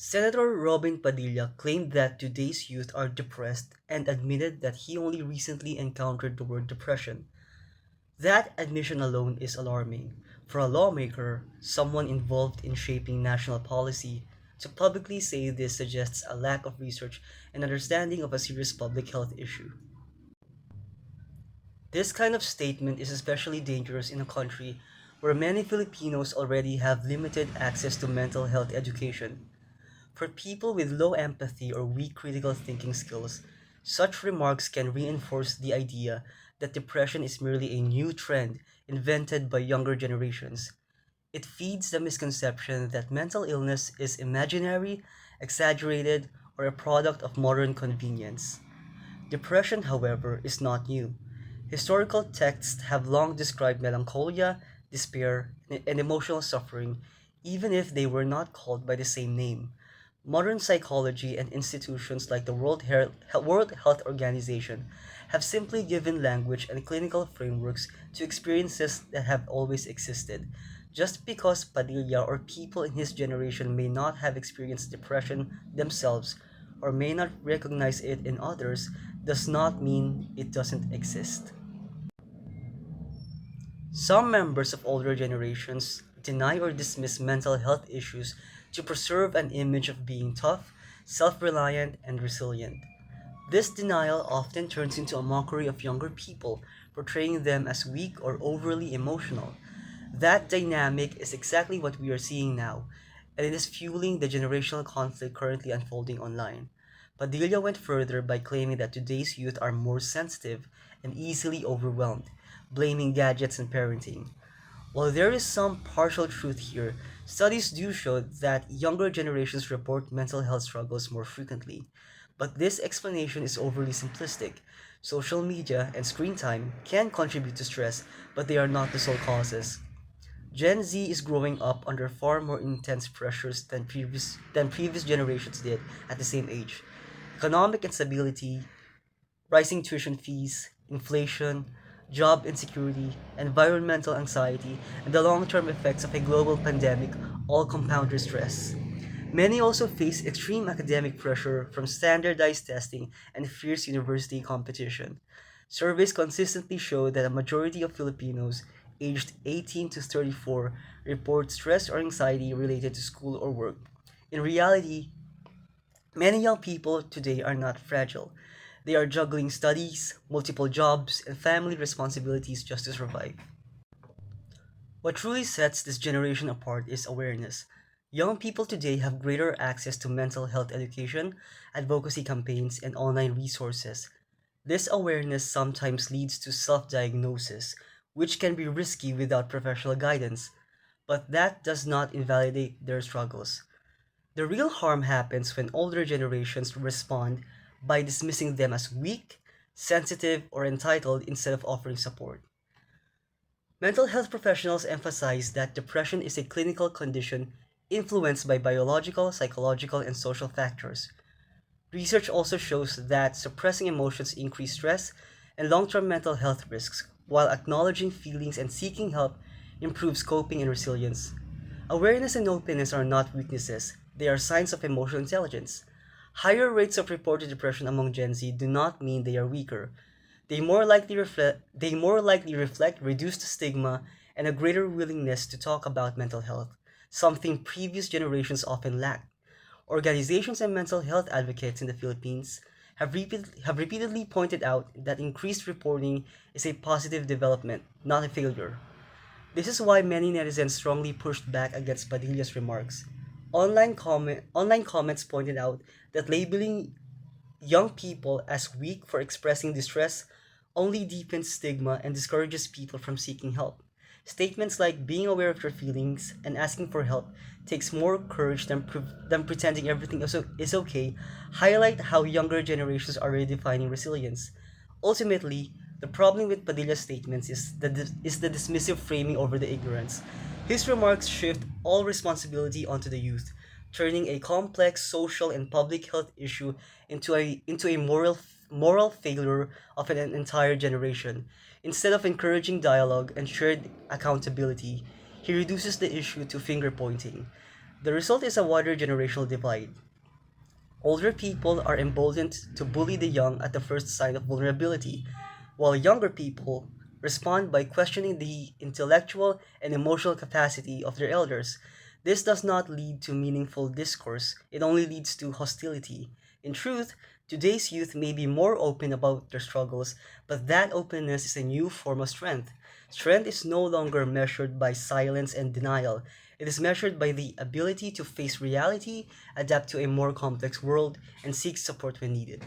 Senator Robin Padilla claimed that today's youth are depressed and admitted that he only recently encountered the word depression. That admission alone is alarming. For a lawmaker, someone involved in shaping national policy, to publicly say this suggests a lack of research and understanding of a serious public health issue. This kind of statement is especially dangerous in a country where many Filipinos already have limited access to mental health education. For people with low empathy or weak critical thinking skills, such remarks can reinforce the idea that depression is merely a new trend invented by younger generations. It feeds the misconception that mental illness is imaginary, exaggerated, or a product of modern convenience. Depression, however, is not new. Historical texts have long described melancholia, despair, and emotional suffering, even if they were not called by the same name. Modern psychology and institutions like the World Health Organization have simply given language and clinical frameworks to experiences that have always existed. Just because Padilla or people in his generation may not have experienced depression themselves or may not recognize it in others does not mean it doesn't exist. Some members of older generations deny or dismiss mental health issues to preserve an image of being tough, self reliant, and resilient. This denial often turns into a mockery of younger people, portraying them as weak or overly emotional. That dynamic is exactly what we are seeing now, and it is fueling the generational conflict currently unfolding online. Padilla went further by claiming that today's youth are more sensitive and easily overwhelmed, blaming gadgets and parenting. While there is some partial truth here, studies do show that younger generations report mental health struggles more frequently. But this explanation is overly simplistic. Social media and screen time can contribute to stress, but they are not the sole causes. Gen Z is growing up under far more intense pressures than previous generations did at the same age. Economic instability, rising tuition fees, inflation, job insecurity, environmental anxiety, and the long-term effects of a global pandemic all compound their stress. Many also face extreme academic pressure from standardized testing and fierce university competition. Surveys consistently show that a majority of Filipinos aged 18 to 34 report stress or anxiety related to school or work. In reality, many young people today are not fragile. They are juggling studies, multiple jobs, and family responsibilities just to survive. What truly sets this generation apart is awareness. Young people today have greater access to mental health education, advocacy campaigns, and online resources. This awareness sometimes leads to self diagnosis, which can be risky without professional guidance, but that does not invalidate their struggles. The real harm happens when older generations respond by dismissing them as weak, sensitive, or entitled instead of offering support. Mental health professionals emphasize that depression is a clinical condition influenced by biological, psychological, and social factors. Research also shows that suppressing emotions increase stress and long term mental health risks, while acknowledging feelings and seeking help improves coping and resilience. Awareness and openness are not weaknesses, they are signs of emotional intelligence. Higher rates of reported depression among Gen Z do not mean they are weaker. They more likely reflect reduced stigma and a greater willingness to talk about mental health, something previous generations often lacked. Organizations and mental health advocates in the Philippines have repeatedly pointed out that increased reporting is a positive development, not a failure. This is why many netizens strongly pushed back against Padilla's remarks. Online comments pointed out that labeling young people as weak for expressing distress only deepens stigma and discourages people from seeking help. Statements like being aware of your feelings and asking for help takes more courage than pretending everything is okay, highlight how younger generations are redefining resilience. Ultimately, the problem with Padilla's statements is the dismissive framing over the ignorance. His remarks shift all responsibility onto the youth, turning a complex social and public health issue into a moral failure of an entire generation. Instead of encouraging dialogue and shared accountability, he reduces the issue to finger pointing. The result is a wider generational divide. Older people are emboldened to bully the young at the first sign of vulnerability, while younger people respond by questioning the intellectual and emotional capacity of their elders. This does not lead to meaningful discourse, it only leads to hostility. In truth, today's youth may be more open about their struggles, but that openness is a new form of strength. Strength is no longer measured by silence and denial. It is measured by the ability to face reality, adapt to a more complex world, and seek support when needed.